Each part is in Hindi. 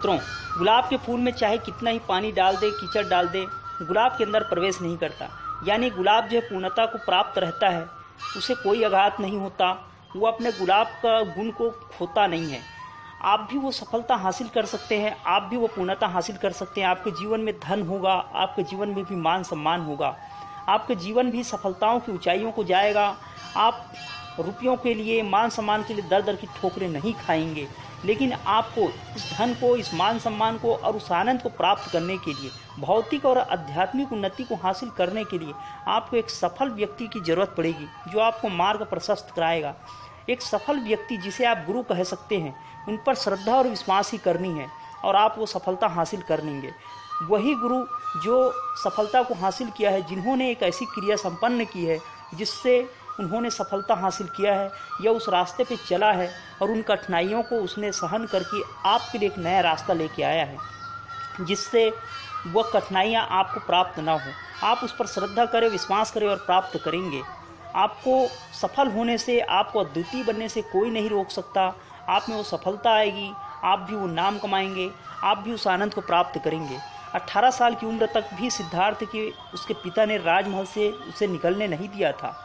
मित्रों, गुलाब के फूल में चाहे कितना ही पानी डाल दे, कीचड़ डाल दे, गुलाब के अंदर प्रवेश नहीं करता। यानी गुलाब जो पूर्णता को प्राप्त रहता है, उसे कोई आघात नहीं होता, वो अपने गुलाब का गुण को खोता नहीं है। आप भी वो सफलता हासिल कर सकते हैं, आप भी वो पूर्णता हासिल कर सकते हैं। आपके जीवन में धन होगा, आपके जीवन में भी मान सम्मान होगा, आपके जीवन भी सफलताओं की ऊंचाइयों को जाएगा। आप रुपयों के लिए, मान सम्मान के लिए दर दर की ठोकरें नहीं खाएंगे, लेकिन आपको इस धन को, इस मान सम्मान को और उस आनंद को प्राप्त करने के लिए, भौतिक और आध्यात्मिक उन्नति को हासिल करने के लिए आपको एक सफल व्यक्ति की जरूरत पड़ेगी, जो आपको मार्ग प्रशस्त कराएगा। एक सफल व्यक्ति जिसे आप गुरु कह सकते हैं, उन पर श्रद्धा और विश्वास ही करनी है और आप वो सफलता हासिल कर लेंगे। वही गुरु जो सफलता को हासिल किया है, जिन्होंने एक ऐसी क्रिया संपन्न की है जिससे उन्होंने सफलता हासिल किया है, या उस रास्ते पे चला है और उन कठिनाइयों को उसने सहन करके आपके लिए एक नया रास्ता लेके आया है, जिससे वह कठिनाइयाँ आपको प्राप्त ना हो। आप उस पर श्रद्धा करें, विश्वास करें और प्राप्त करेंगे। आपको सफल होने से, आपको अद्वितीय बनने से कोई नहीं रोक सकता। आप में वो सफलता आएगी, आप भी वो नाम कमाएंगे, आप भी उस आनंद को प्राप्त करेंगे। 18 साल की उम्र तक भी सिद्धार्थ के उसके पिता ने राजमहल से उसे निकलने नहीं दिया था।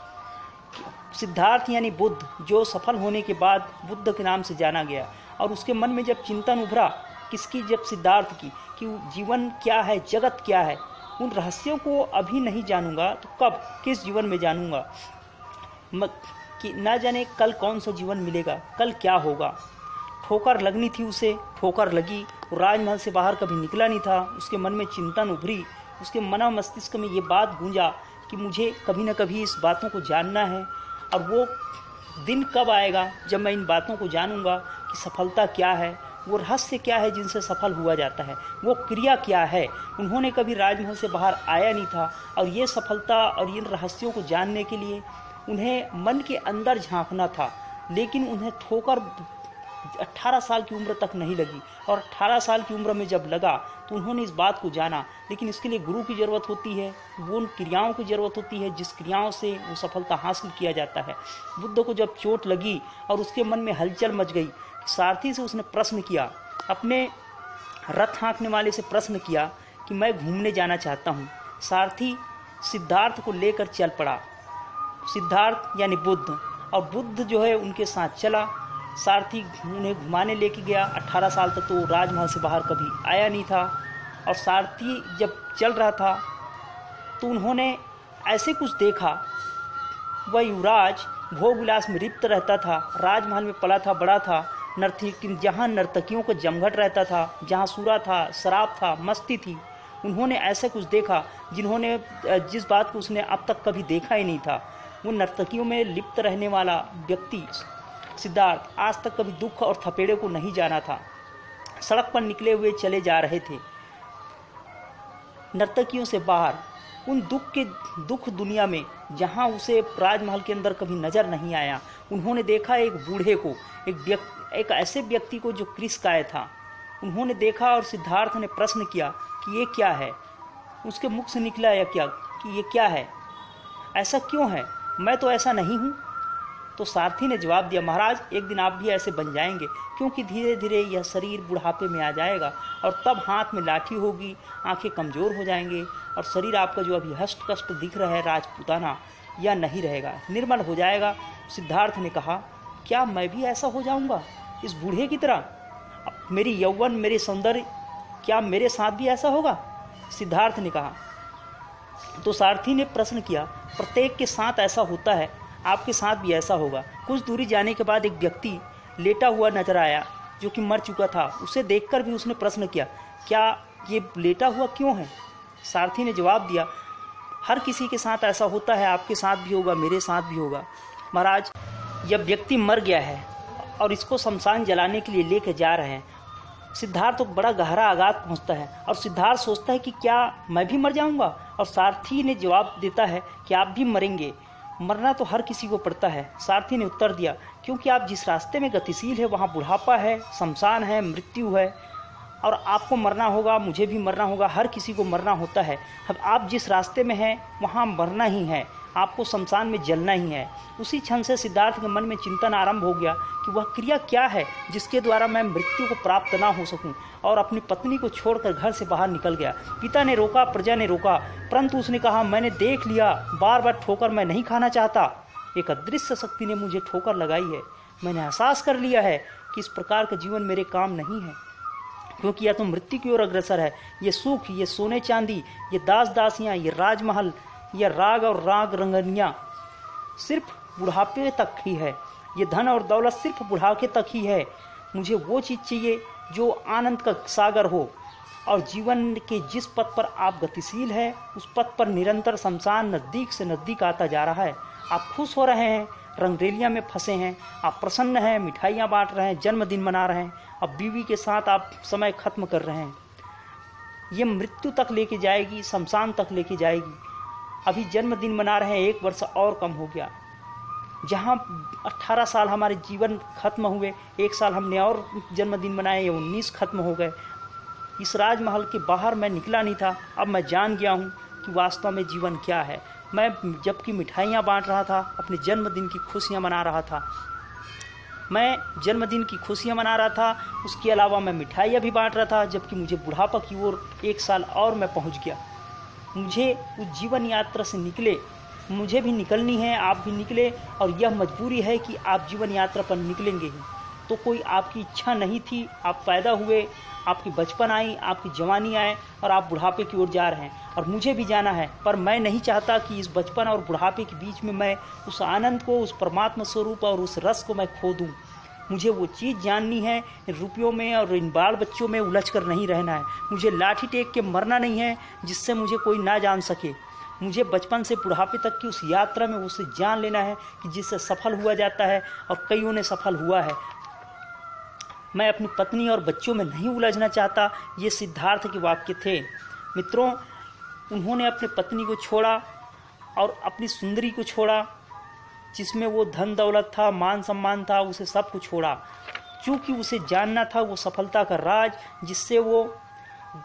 सिद्धार्थ यानी बुद्ध, जो सफल होने के बाद बुद्ध के नाम से जाना गया, और उसके मन में जब चिंतन उभरा, किसकी, जब सिद्धार्थ की, कि जीवन क्या है, जगत क्या है, उन रहस्यों को अभी नहीं जानूंगा तो कब, किस जीवन में जानूंगा, कि ना जाने कल कौन सा जीवन मिलेगा, कल क्या होगा। ठोकर लगनी थी उसे, ठोकर लगी, राजमहल से बाहर कभी निकला नहीं था। उसके मन में चिंतन उभरी, उसके मना मस्तिष्क में ये बात गूंजा कि मुझे कभी न कभी इस बातों को जानना है, और वो दिन कब आएगा जब मैं इन बातों को जानूंगा कि सफलता क्या है, वो रहस्य क्या है जिनसे सफल हुआ जाता है, वो क्रिया क्या है। उन्होंने कभी राजमहल से बाहर आया नहीं था, और ये सफलता और इन रहस्यों को जानने के लिए उन्हें मन के अंदर झांकना था। लेकिन उन्हें ठोकर 18 साल की उम्र तक नहीं लगी, और 18 साल की उम्र में जब लगा तो उन्होंने इस बात को जाना। लेकिन इसके लिए गुरु की ज़रूरत होती है, वो उन क्रियाओं की ज़रूरत होती है जिस क्रियाओं से वो सफलता हासिल किया जाता है। बुद्ध को जब चोट लगी और उसके मन में हलचल मच गई, सारथी से उसने प्रश्न किया, अपने रथ हाँकने वाले से प्रश्न किया कि मैं घूमने जाना चाहता हूँ। सारथी सिद्धार्थ को लेकर चल पड़ा, सिद्धार्थ यानी बुद्ध, और बुद्ध जो है उनके साथ चला। सारथी उन्हें घुमाने लेके गया। 18 साल तक तो राजमहल से बाहर कभी आया नहीं था, और सारथी जब चल रहा था तो उन्होंने ऐसे कुछ देखा। वह युवराज भोग विलास में लिप्त रहता था, राजमहल में पला था, बड़ा था, जहाँ नर्तकियों को जमघट रहता था, जहाँ सूरा था, शराब था, मस्ती थी। उन्होंने ऐसा कुछ देखा जिस बात को उसने अब तक कभी देखा ही नहीं था। वो नर्तकियों में लिप्त रहने वाला व्यक्ति सिद्धार्थ आज तक कभी दुख और थपेड़े को नहीं जाना था। सड़क पर निकले हुए चले जा रहे थे नर्तकियों से बाहर, उन दुख दुनिया में जहां उसे राजमहल के अंदर कभी नजर नहीं आया। उन्होंने देखा एक बूढ़े को, एक ऐसे व्यक्ति को जो कृशकाय था। उन्होंने देखा और सिद्धार्थ ने प्रश्न किया कि ये क्या है। उसके मुख से निकला या क्या कि ये क्या है, ऐसा क्यों है, मैं तो ऐसा नहीं हूँ। तो सारथी ने जवाब दिया, महाराज एक दिन आप भी ऐसे बन जाएंगे, क्योंकि धीरे धीरे यह शरीर बुढ़ापे में आ जाएगा, और तब हाथ में लाठी होगी, आंखें कमज़ोर हो जाएंगे, और शरीर आपका जो अभी हष्ट कष्ट दिख रहा है राजपूताना, यह नहीं रहेगा, निर्मल हो जाएगा। सिद्धार्थ ने कहा, क्या मैं भी ऐसा हो जाऊँगा इस बूढ़े की तरह? मेरी यौवन, मेरे सौंदर्य, क्या मेरे साथ भी ऐसा होगा? सिद्धार्थ ने कहा। तो सारथी ने प्रश्न किया, प्रत्येक के साथ ऐसा होता है, आपके साथ भी ऐसा होगा। कुछ दूरी जाने के बाद एक व्यक्ति लेटा हुआ नजर आया जो कि मर चुका था। उसे देखकर भी उसने प्रश्न किया, क्या ये लेटा हुआ क्यों है? सारथी ने जवाब दिया, हर किसी के साथ ऐसा होता है, आपके साथ भी होगा, मेरे साथ भी होगा। महाराज यह व्यक्ति मर गया है और इसको शमशान जलाने के लिए लेके जा रहे हैं। सिद्धार्थ तो बड़ा गहरा आघात पहुंचता है, और सिद्धार्थ सोचता है कि क्या मैं भी मर जाऊंगा? और सारथी ने जवाब देता है कि आप भी मरेंगे, मरना तो हर किसी को पड़ता है। सारथी ने उत्तर दिया, क्योंकि आप जिस रास्ते में गतिशील है वहाँ बुढ़ापा है, शमशान है, मृत्यु है, और आपको मरना होगा, मुझे भी मरना होगा, हर किसी को मरना होता है। अब आप जिस रास्ते में हैं वहाँ मरना ही है, आपको शमशान में जलना ही है। उसी क्षण से सिद्धार्थ के मन में चिंतन आरंभ हो गया कि वह क्रिया क्या है जिसके द्वारा मैं मृत्यु को प्राप्त ना हो सकूं, और अपनी पत्नी को छोड़कर घर से बाहर निकल गया। पिता ने रोका, प्रजा ने रोका, परंतु उसने कहा मैंने देख लिया, बार बार ठोकर मैं नहीं खाना चाहता। एक अदृश्य शक्ति ने मुझे ठोकर लगाई है। मैंने एहसास कर लिया है कि इस प्रकार का जीवन मेरे काम नहीं है, क्योंकि यह तो मृत्यु की ओर अग्रसर है। ये सुख, ये सोने चांदी, ये दास दासियाँ, ये राजमहल, ये राग और राग रंगनियाँ सिर्फ बुढ़ापे तक ही है। ये धन और दौलत सिर्फ बुढ़ापे तक ही है। मुझे वो चीज़ चाहिए जो आनंद का सागर हो, और जीवन के जिस पथ पर आप गतिशील है उस पथ पर निरंतर शमशान नज़दीक से नज़दीक आता जा रहा है। आप खुश हो रहे हैं, रंगरेलियाँ में फंसे हैं, आप प्रसन्न हैं, मिठाइयाँ बांट रहे हैं, जन्मदिन मना रहे हैं, अब बीवी के साथ आप समय खत्म कर रहे हैं। ये मृत्यु तक लेके जाएगी, शमशान तक लेके जाएगी। अभी जन्मदिन मना रहे हैं, 1 वर्ष और कम हो गया। जहाँ 18 साल हमारे जीवन खत्म हुए, 1 साल हमने और जन्मदिन मनाए, 19 खत्म हो गए। इस राजमहल के बाहर मैं निकला नहीं था, अब मैं जान गया हूँ कि वास्तव में जीवन क्या है। मैं जबकि मिठाइयाँ बांट रहा था, अपने जन्मदिन की खुशियाँ मना रहा था, उसके अलावा मैं मिठाइयाँ भी बांट रहा था, जबकि मुझे बुढ़ापा की ओर 1 साल और मैं पहुँच गया। मुझे उस जीवन यात्रा से मुझे भी निकलनी है, आप भी निकले, और यह मजबूरी है कि आप जीवन यात्रा पर निकलेंगे ही। तो कोई आपकी इच्छा नहीं थी, आप पैदा हुए, आपकी बचपन आई, आपकी जवानी आए, और आप बुढ़ापे की ओर जा रहे हैं, और मुझे भी जाना है। पर मैं नहीं चाहता कि इस बचपन और बुढ़ापे के बीच में मैं उस आनंद को, उस परमात्मा स्वरूप और उस रस को मैं खो दूँ। मुझे वो चीज़ जाननी है। रुपयों में और इन बाल बच्चों में उलझ कर नहीं रहना है। मुझे लाठी टेक के मरना नहीं है जिससे मुझे कोई ना जान सके। मुझे बचपन से बुढ़ापे तक की उस यात्रा में उसे जान लेना है कि जिससे सफल हुआ जाता है, और कईयों ने सफल हुआ है। मैं अपनी पत्नी और बच्चों में नहीं उलझना चाहता। ये सिद्धार्थ के वाक्य थे। मित्रों, उन्होंने अपनी पत्नी को छोड़ा और अपनी सुंदरी को छोड़ा, जिसमें वो धन दौलत था, मान सम्मान था, उसे सब कुछ छोड़ा, क्योंकि उसे जानना था वो सफलता का राज, जिससे वो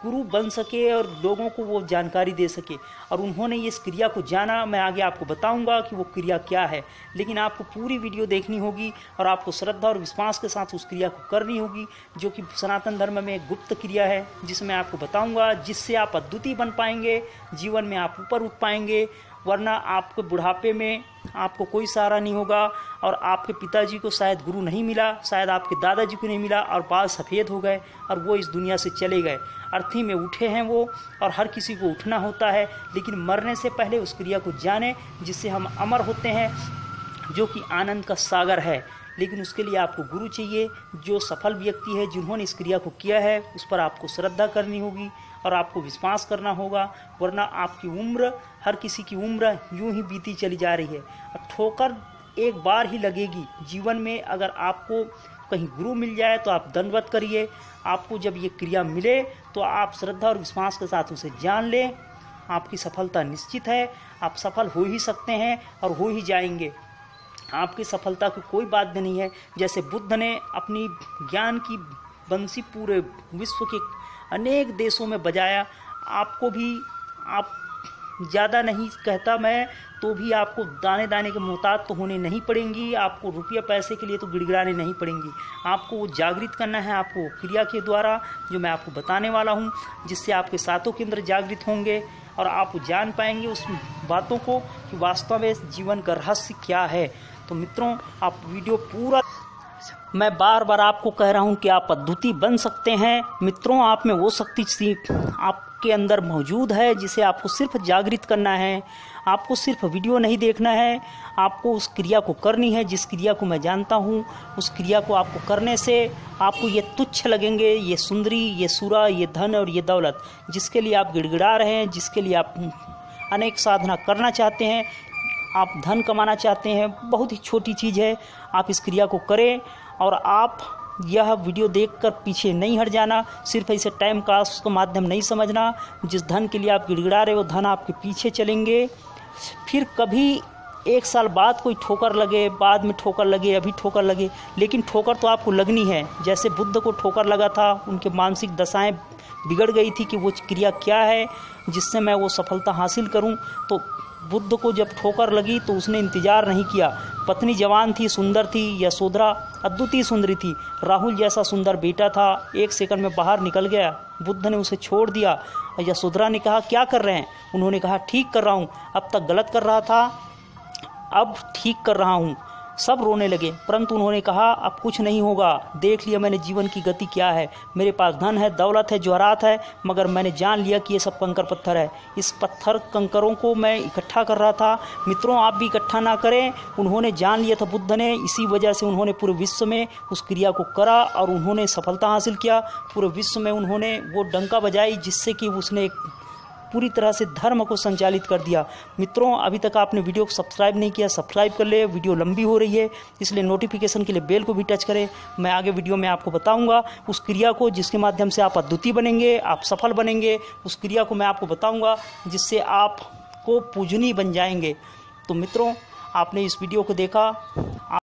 गुरु बन सके और लोगों को वो जानकारी दे सके। और उन्होंने इस क्रिया को जाना। मैं आगे आपको बताऊंगा कि वो क्रिया क्या है, लेकिन आपको पूरी वीडियो देखनी होगी और आपको श्रद्धा और विश्वास के साथ उस क्रिया को करनी होगी, जो कि सनातन धर्म में एक गुप्त क्रिया है, जिसमें आपको बताऊंगा, जिससे आप अद्वितीय बन पाएंगे, जीवन में आप ऊपर उठ पाएंगे। वरना आपके बुढ़ापे में आपको कोई सहारा नहीं होगा, और आपके पिताजी को शायद गुरु नहीं मिला, शायद आपके दादाजी को नहीं मिला, और बाल सफ़ेद हो गए और वो इस दुनिया से चले गए। अर्थी में उठे हैं वो, और हर किसी को उठना होता है, लेकिन मरने से पहले उस क्रिया को जाने जिससे हम अमर होते हैं, जो कि आनंद का सागर है। लेकिन उसके लिए आपको गुरु चाहिए, जो सफल व्यक्ति है, जिन्होंने इस क्रिया को किया है, उस पर आपको श्रद्धा करनी होगी और आपको विश्वास करना होगा। वरना आपकी उम्र, हर किसी की उम्र यूं ही बीती चली जा रही है, और ठोकर एक बार ही लगेगी जीवन में। अगर आपको कहीं गुरु मिल जाए तो आप दंडवत करिए। आपको जब ये क्रिया मिले तो आप श्रद्धा और विश्वास के साथ उसे जान लें। आपकी सफलता निश्चित है, आप सफल हो ही सकते हैं और हो ही जाएंगे। आपकी सफलता की कोई बात भी नहीं है। जैसे बुद्ध ने अपनी ज्ञान की बंसी पूरे विश्व के अनेक देशों में बजाया, आपको भी, आप ज़्यादा नहीं कहता मैं, तो भी आपको दाने दाने के मोहताज तो होने नहीं पड़ेंगी। आपको रुपया पैसे के लिए तो गिड़गिड़ाने नहीं पड़ेंगी। आपको वो जागृत करना है, आपको क्रिया के द्वारा, जो मैं आपको बताने वाला हूँ, जिससे आपके सातों केंद्र जागृत होंगे और आप जान पाएंगे उस बातों को कि वास्तव में जीवन का रहस्य क्या है। तो मित्रों, आप वीडियो पूरा, मैं बार बार आपको कह रहा हूं कि आप अद्वितीय बन सकते हैं। मित्रों, आप में वो शक्ति आपके अंदर मौजूद है, जिसे आपको सिर्फ जागृत करना है। आपको सिर्फ वीडियो नहीं देखना है, आपको उस क्रिया को करनी है, जिस क्रिया को मैं जानता हूं। उस क्रिया को आपको करने से आपको ये तुच्छ लगेंगे, ये सुंदरी, ये सुरा, ये धन और ये दौलत, जिसके लिए आप गिड़गिड़ा रहे हैं, जिसके लिए आप अनेक साधना करना चाहते हैं, आप धन कमाना चाहते हैं, बहुत ही छोटी चीज़ है। आप इस क्रिया को करें, और आप यह वीडियो देखकर पीछे नहीं हट जाना। सिर्फ इसे टाइम पास का माध्यम नहीं समझना। जिस धन के लिए आप गिड़गिड़ा रहे हो, धन आपके पीछे चलेंगे, फिर कभी 1 साल बाद कोई ठोकर लगे, बाद में ठोकर लगे, अभी ठोकर लगे, लेकिन ठोकर तो आपको लगनी है। जैसे बुद्ध को ठोकर लगा था, उनके मानसिक दशाएं बिगड़ गई थी कि वो क्रिया क्या है जिससे मैं वो सफलता हासिल करूं। तो बुद्ध को जब ठोकर लगी तो उसने इंतजार नहीं किया। पत्नी जवान थी, सुंदर थी, यशोधरा अद्वितीय सुंदरी थी, राहुल जैसा सुंदर बेटा था, 1 सेकंड में बाहर निकल गया। बुद्ध ने उसे छोड़ दिया। यशोधरा ने कहा क्या कर रहे हैं? उन्होंने कहा ठीक कर रहा हूँ, अब तक गलत कर रहा था, अब ठीक कर रहा हूँ। सब रोने लगे, परंतु उन्होंने कहा अब कुछ नहीं होगा, देख लिया मैंने जीवन की गति क्या है। मेरे पास धन है, दौलत है, जवाहरात है, मगर मैंने जान लिया कि ये सब कंकर पत्थर है। इस पत्थर कंकरों को मैं इकट्ठा कर रहा था। मित्रों, आप भी इकट्ठा ना करें। उन्होंने जान लिया था बुद्ध ने, इसी वजह से उन्होंने पूरे विश्व में उस क्रिया को करा और उन्होंने सफलता हासिल किया। पूरे विश्व में उन्होंने वो डंका बजाई जिससे कि उसने पूरी तरह से धर्म को संचालित कर दिया। मित्रों, अभी तक आपने वीडियो को सब्सक्राइब नहीं किया, सब्सक्राइब कर ले। वीडियो लंबी हो रही है, इसलिए नोटिफिकेशन के लिए बेल को भी टच करें। मैं आगे वीडियो में आपको बताऊंगा उस क्रिया को जिसके माध्यम से आप अद्वितीय बनेंगे, आप सफल बनेंगे। उस क्रिया को मैं आपको बताऊंगा जिससे आपको पूजनीय बन जाएंगे। तो मित्रों, आपने इस वीडियो को देखा।